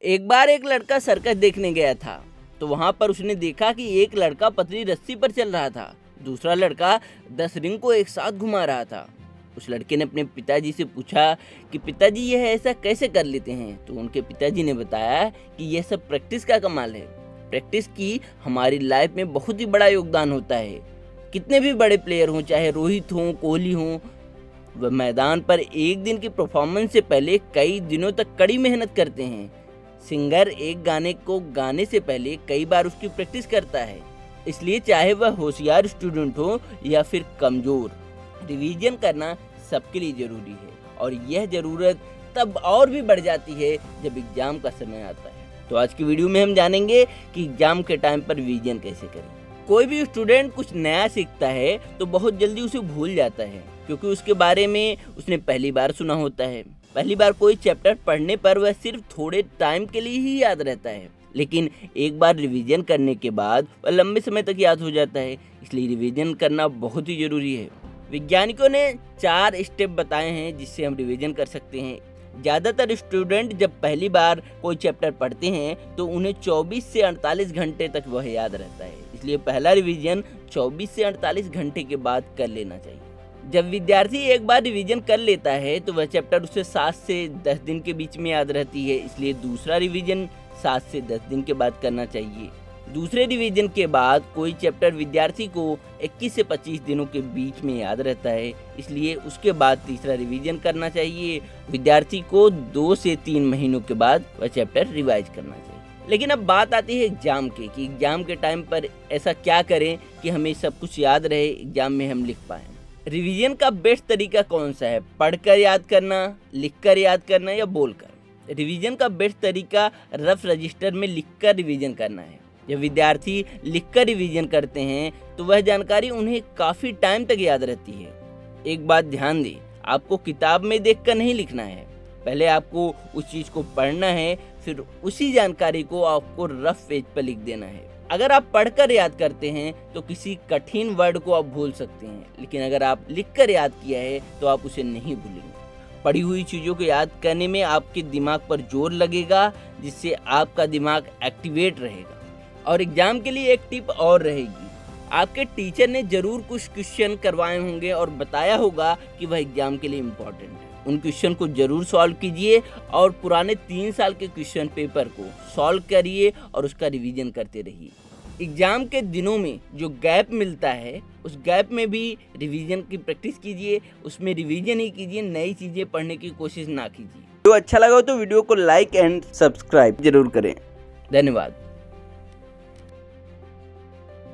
एक बार एक लड़का सर्कस देखने गया था। तो वहां पर उसने देखा कि एक लड़का पतली रस्सी पर चल रहा था, दूसरा लड़का 10 रिंग को एक साथ घुमा रहा था। उस लड़के ने अपने पिताजी से पूछा कि पिताजी यह ऐसा कैसे कर लेते हैं। तो उनके पिताजी ने बताया कि यह सब प्रैक्टिस का कमाल है। प्रैक्टिस की हमारी लाइफ में बहुत ही बड़ा योगदान होता है। कितने भी बड़े प्लेयर हों, चाहे रोहित हों, कोहली हों, वह मैदान पर एक दिन की परफॉर्मेंस से पहले कई दिनों तक कड़ी मेहनत करते हैं। सिंगर एक गाने को गाने से पहले कई बार उसकी प्रैक्टिस करता है। इसलिए चाहे वह होशियार स्टूडेंट हो या फिर कमज़ोर, रिवीजन करना सबके लिए ज़रूरी है। और यह ज़रूरत तब और भी बढ़ जाती है जब एग्ज़ाम का समय आता है। तो आज की वीडियो में हम जानेंगे कि एग्ज़ाम के टाइम पर रिवीजन कैसे करें। कोई भी स्टूडेंट कुछ नया सीखता है तो बहुत जल्दी उसे भूल जाता है, क्योंकि उसके बारे में उसने पहली बार सुना होता है। पहली बार कोई चैप्टर पढ़ने पर वह सिर्फ थोड़े टाइम के लिए ही याद रहता है, लेकिन एक बार रिवीजन करने के बाद वह लंबे समय तक याद हो जाता है। इसलिए रिवीजन करना बहुत ही ज़रूरी है। वैज्ञानिकों ने 4 स्टेप बताए हैं जिससे हम रिवीजन कर सकते हैं। ज़्यादातर स्टूडेंट जब पहली बार कोई चैप्टर पढ़ते हैं तो उन्हें 24 से 48 घंटे तक वह याद रहता है। इसलिए पहला रिवीजन 24 से 48 घंटे के बाद कर लेना चाहिए। जब विद्यार्थी एक बार रिवीजन कर लेता है तो वह चैप्टर उसे 7 से 10 दिन के बीच में याद रहती है। इसलिए दूसरा रिवीजन 7 से 10 दिन के बाद करना चाहिए। दूसरे रिवीजन के बाद कोई चैप्टर विद्यार्थी को 21 से 25 दिनों के बीच में याद रहता है। इसलिए उसके बाद तीसरा रिवीजन करना चाहिए। विद्यार्थी को 2 से 3 महीनों के बाद वह चैप्टर रिवाइज करना चाहिए। लेकिन अब बात आती है एग्जाम की, कि एग्जाम के टाइम पर ऐसा क्या करें कि हमें सब कुछ याद रहे, एग्जाम में हम लिख पाएँ। रिवीजन का बेस्ट तरीका कौन सा है? पढ़कर याद करना, लिखकर याद करना या बोलकर? रिवीजन का बेस्ट तरीका रफ रजिस्टर में लिखकर रिवीजन करना है। जब विद्यार्थी लिखकर रिवीजन करते हैं तो वह जानकारी उन्हें काफ़ी टाइम तक याद रहती है। एक बात ध्यान दें, आपको किताब में देखकर नहीं लिखना है। पहले आपको उस चीज़ को पढ़ना है, फिर उसी जानकारी को आपको रफ पेज पर लिख देना है। अगर आप पढ़कर याद करते हैं तो किसी कठिन वर्ड को आप भूल सकते हैं, लेकिन अगर आप लिखकर याद किया है तो आप उसे नहीं भूलेंगे। पढ़ी हुई चीज़ों को याद करने में आपके दिमाग पर जोर लगेगा, जिससे आपका दिमाग एक्टिवेट रहेगा। और एग्जाम के लिए एक टिप और रहेगी, आपके टीचर ने ज़रूर कुछ क्वेश्चन करवाए होंगे और बताया होगा कि वह एग्जाम के लिए इम्पोर्टेंट है। उन क्वेश्चन को ज़रूर सॉल्व कीजिए और पुराने 3 साल के क्वेश्चन पेपर को सॉल्व करिए और उसका रिवीजन करते रहिए। एग्ज़ाम के दिनों में जो गैप मिलता है, उस गैप में भी रिवीजन की प्रैक्टिस कीजिए, उसमें रिवीजन ही कीजिए, नई चीज़ें पढ़ने की कोशिश ना कीजिए। तो अच्छा लगा हो तो वीडियो को लाइक एंड सब्सक्राइब जरूर करें। धन्यवाद।